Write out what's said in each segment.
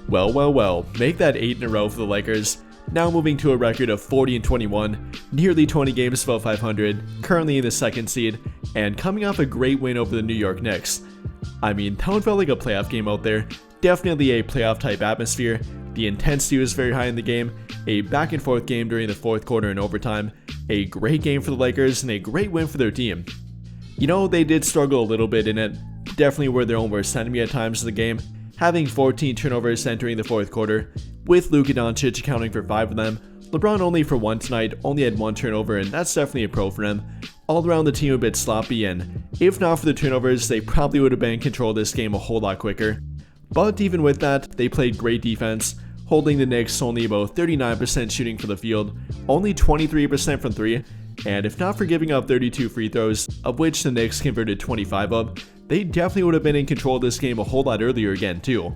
Well, make that 8 in a row for the Lakers, now moving to a record of 40-21, nearly 20 games above 500, currently in the 2nd seed, and coming off a great win over the New York Knicks. I mean, that one felt like a playoff game out there, definitely a playoff type atmosphere, the intensity was very high in the game, a back and forth game during the 4th quarter and overtime, a great game for the Lakers, and a great win for their team. You know, they did struggle a little bit in it, definitely were their own worst enemy at times in the game, having 14 turnovers entering the 4th quarter, with Luka Doncic accounting for 5 of them. LeBron only for 1 tonight, only had 1 turnover, and that's definitely a pro for him. All around the team a bit sloppy, and if not for the turnovers, they probably would have been in control of this game a whole lot quicker. But even with that, they played great defense, holding the Knicks only about 39% shooting from the field, only 23% from 3, and if not for giving up 32 free throws, of which the Knicks converted 25 of, they definitely would have been in control of this game a whole lot earlier again too.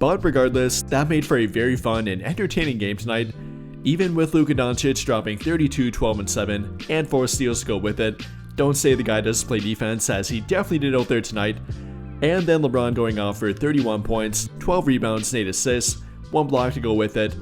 But regardless, that made for a very fun and entertaining game tonight, even with Luka Doncic dropping 32, 12, and 7, and 4 steals to go with it. Don't say the guy doesn't play defense, as he definitely did out there tonight. And then LeBron going off for 31 points, 12 rebounds, and 8 assists, 1 block to go with it.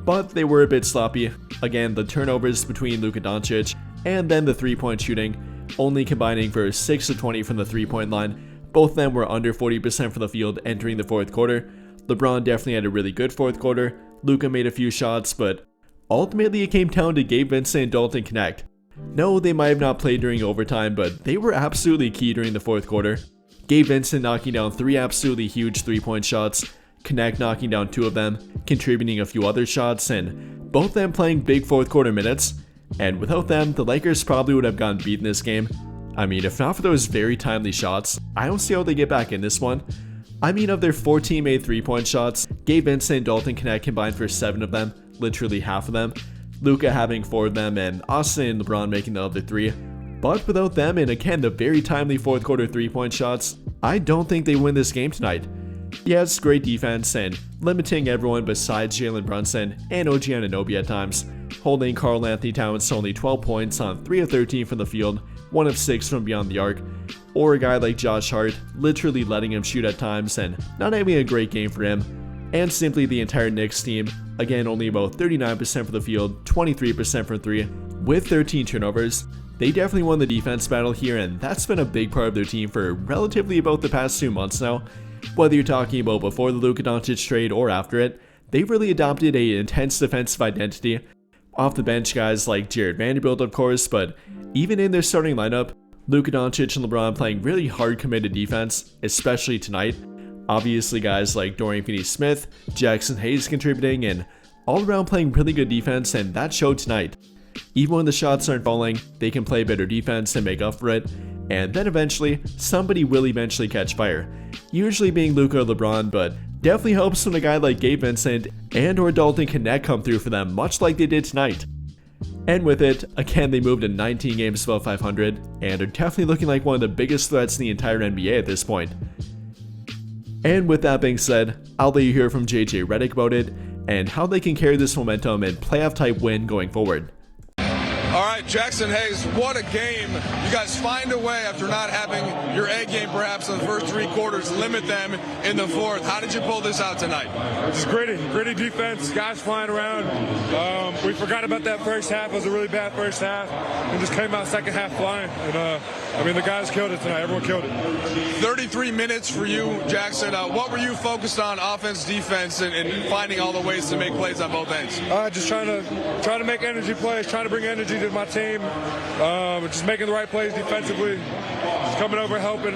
But they were a bit sloppy. Again, the turnovers between Luka Doncic and then the 3-point shooting, only combining for 6 of 20 from the 3-point line. Both of them were under 40% from the field entering the 4th quarter. LeBron definitely had a really good 4th quarter. Luka made a few shots, but ultimately it came down to Gabe Vincent and Dalton Knecht. No, they might have not played during overtime, but they were absolutely key during the 4th quarter. Gabe Vincent knocking down 3 absolutely huge 3-point shots, Knecht knocking down 2 of them, contributing a few other shots, and both of them playing big 4th quarter minutes. And without them, the Lakers probably would have gotten beat in this game. I mean, if not for those very timely shots, I don't see how they get back in this one. I mean, of their 14 made 3-point shots, Gabe Vincent and Dalton Knecht combined for 7 of them, literally half of them. Luka having 4 of them, and Austin and LeBron making the other 3. But without them, and again the very timely 4th quarter 3-point shots, I don't think they win this game tonight. Yes, great defense and limiting everyone besides Jalen Brunson and OG Anunoby at times, holding Karl Anthony Towns to only 12 points on 3 of 13 from the field, 1 of 6 from beyond the arc, or a guy like Josh Hart literally letting him shoot at times and not having a great game for him, and simply the entire Knicks team, again only about 39% from the field, 23% from 3, with 13 turnovers. They definitely won the defense battle here, and that's been a big part of their team for relatively about the past 2 months now. Whether you're talking about before the Luka Doncic trade or after it, they've really adopted an intense defensive identity. Off the bench guys like Jared Vanderbilt of course, but even in their starting lineup, Luka Doncic and LeBron playing really hard committed defense, especially tonight. Obviously guys like Dorian Finney-Smith, Jackson Hayes contributing, and all around playing really good defense, and that showed tonight. Even when the shots aren't falling, they can play better defense and make up for it, and then eventually, somebody will eventually catch fire. Usually being Luka or LeBron, but definitely helps when a guy like Gabe Vincent and or Dalton Knecht come through for them, much like they did tonight. And with it, again they moved to 19 games above 500, and are definitely looking like one of the biggest threats in the entire NBA at this point. And with that being said, I'll let you hear from JJ Redick about it, and how they can carry this momentum and playoff type win going forward. All right, Jackson Hayes, what a game. You guys find a way, after not having your A game perhaps in the first 3 quarters, limit them in the 4th. How did you pull this out tonight? Just gritty defense, guys flying around. We forgot about that first half. It was a really bad first half, and just came out second half flying. And I mean, the guys killed it tonight. Everyone killed it. 33 minutes for you, Jackson. What were you focused on, offense, defense, and finding all the ways to make plays on both ends? Just trying to make energy plays, trying to bring energy to my team, just making the right plays defensively, just coming over, helping,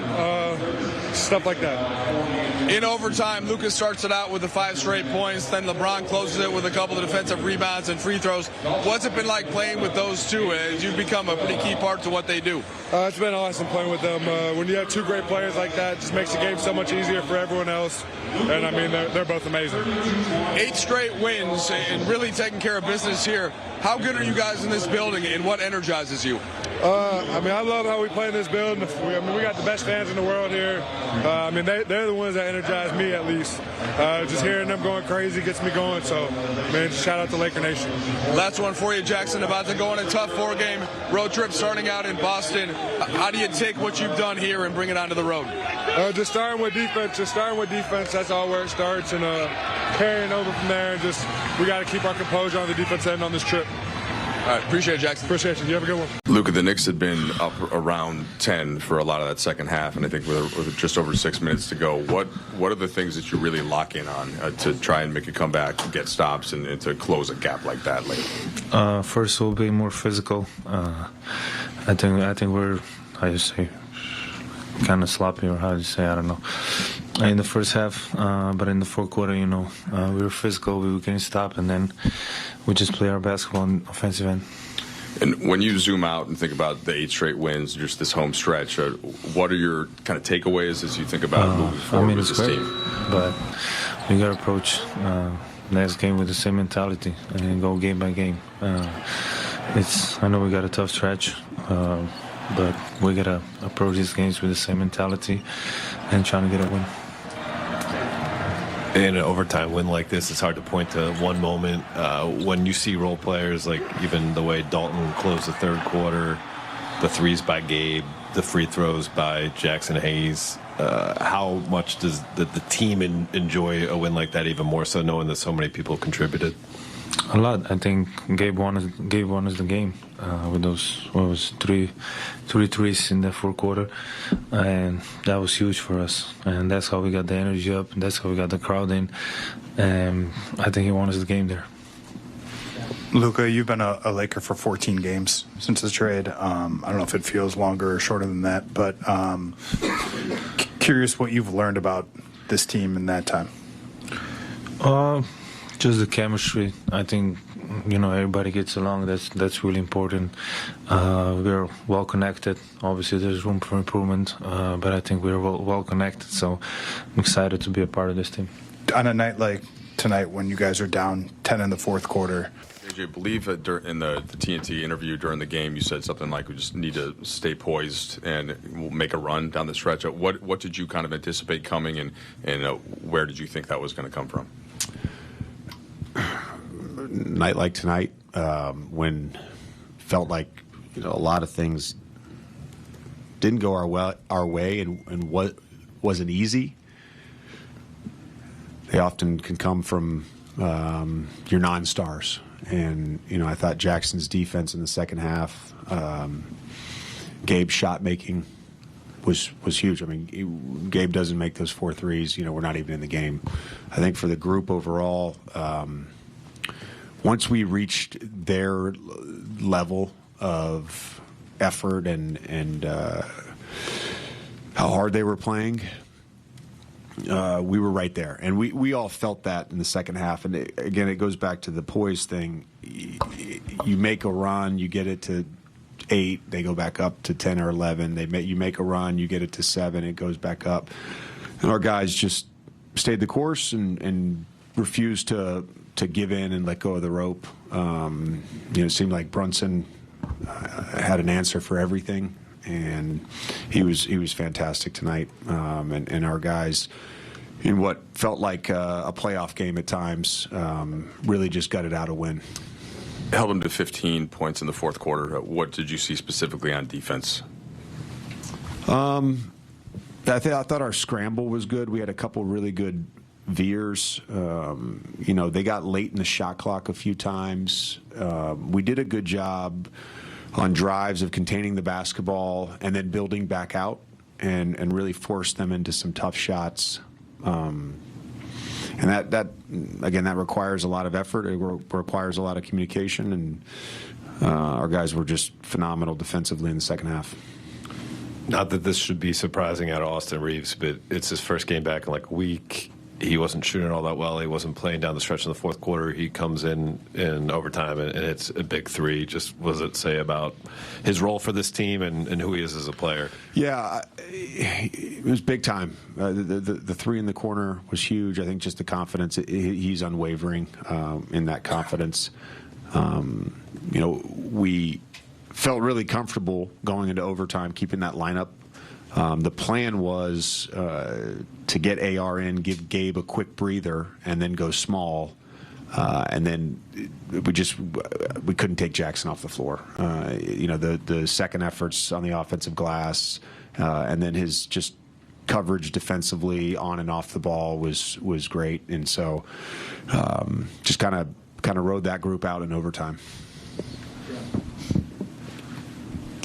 stuff like that. In overtime, Luka starts it out with the 5 straight points, then LeBron closes it with a couple of defensive rebounds and free throws. What's it been like playing with those two as you've become a pretty key part to what they do? It's been awesome playing with them. When you have 2 great players like that, it just makes the game so much easier for everyone else. And I mean, they're both amazing. 8 straight wins and really taking care of business here. How good are you guys in this building, and what energizes you? I love how we play in this building. We got the best fans in the world here. They're the ones that energize me, at least. Just hearing them going crazy gets me going. So, just shout out to Laker Nation. Last one for you, Jackson. About to go on a tough 4-game road trip starting out in Boston. How do you take what you've done here and bring it onto the road? Just starting with defense. That's all where it starts, and carrying over from there. And we got to keep our composure on the defense end on this trip. All right, appreciate it, Jackson. Appreciate you. You have a good one. Luka, the Knicks had been up around 10 for a lot of that second half, and I think with just over 6 minutes to go, what are the things that you really lock in on to try and make a comeback, get stops, and to close a gap like that late? First, we'll be more physical. I think we're, how you say, kind of sloppy, or how do you say, I don't know, in the first half, but in the fourth quarter, we were physical, we were getting stopped, and then we just play our basketball on offensive end. And when you zoom out and think about the 8 straight wins, just this home stretch, what are your kind of takeaways as you think about moving forward with this team? But we got to approach next game with the same mentality and go game by game. I know we got a tough stretch, but we got to approach these games with the same mentality and trying to get a win. In an overtime win like this, it's hard to point to one moment. When you see role players, like even the way Dalton closed the third quarter, the threes by Gabe, the free throws by Jackson Hayes, how much does the team enjoy a win like that, even more so knowing that so many people contributed? A lot. I think Gabe won us the game with those three threes in the fourth quarter, and that was huge for us. And that's how we got the energy up. And that's how we got the crowd in. And I think he won us the game there. Luka, you've been a Laker for 14 games since the trade. I don't know if it feels longer or shorter than that, but curious what you've learned about this team in that time. Just the chemistry. I think everybody gets along. That's really important. We're well connected. Obviously, there's room for improvement, but I think we're well connected. So I'm excited to be a part of this team. On a night like tonight, when you guys are down 10 in the fourth quarter, I believe in the TNT interview during the game, you said something like, we just need to stay poised and we'll make a run down the stretch. What did you kind of anticipate coming, and where did you think that was going to come from? Night like tonight, when felt like a lot of things didn't go our way and what wasn't easy. They often can come from your non-stars. And, I thought Jackson's defense in the second half, Gabe's shot making was huge. I mean, Gabe doesn't make those 4 threes. We're not even in the game. I think for the group overall, once we reached their level of effort and how hard they were playing, we were right there. And we all felt that in the second half. And again, it goes back to the poise thing. You make a run, you get it to 8, they go back up to 10 or 11. You make a run, you get it to 7, it goes back up. And our guys just stayed the course and refused to give in and let go of the rope. It seemed like Brunson had an answer for everything, and he was fantastic tonight. And our guys, in what felt like a playoff game at times, really just got it out a win. Held them to 15 points in the fourth quarter. What did you see specifically on defense? I thought our scramble was good. We had a couple really good veers. They got late in the shot clock a few times. We did a good job on drives of containing the basketball and then building back out and really forced them into some tough shots. And that requires a lot of effort. It requires a lot of communication, and our guys were just phenomenal defensively in the second half. Not that this should be surprising out of Austin Reeves, but it's his first game back in like a week. He wasn't shooting all that well. He wasn't playing down the stretch in the fourth quarter. He comes in overtime, and it's a big 3. Just what does it say about his role for this team and who he is as a player? Yeah, it was big time. The 3 in the corner was huge. I think just the confidence, he's unwavering in that confidence. We felt really comfortable going into overtime, keeping that lineup. The plan was to get AR in, give Gabe a quick breather, and then go small. And then we couldn't take Jackson off the floor. The second efforts on the offensive glass, and then his just coverage defensively on and off the ball was great. And so just kind of rode that group out in overtime.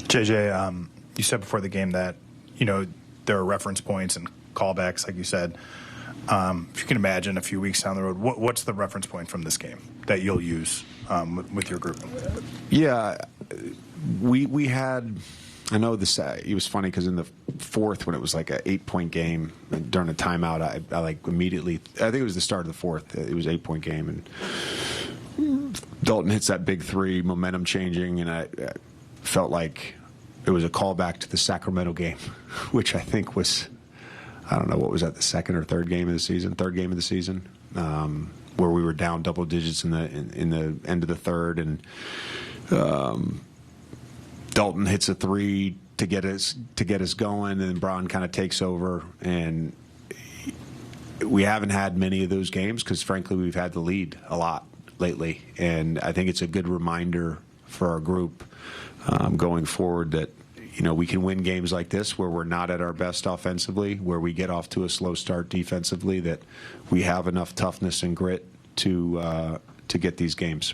JJ, you said before the game that, there are reference points and callbacks, like you said. If you can imagine a few weeks down the road, what's the reference point from this game that you'll use with your group? Yeah, we had. I know this. It was funny because in the fourth, when it was like an 8-point game during a timeout, I like immediately. I think it was the start of the fourth. It was an 8-point game, and Dalton hits that big three, momentum changing, and I felt like it was a callback to the Sacramento game, which I think was. I don't know, what was that, the second or third game of the season, where we were down double digits in the end of the third, and Dalton hits a three to get us going, and Braun kind of takes over, and we haven't had many of those games because, frankly, we've had the lead a lot lately, and I think it's a good reminder for our group going forward that we can win games like this where we're not at our best offensively, where we get off to a slow start defensively, that we have enough toughness and grit to get these games.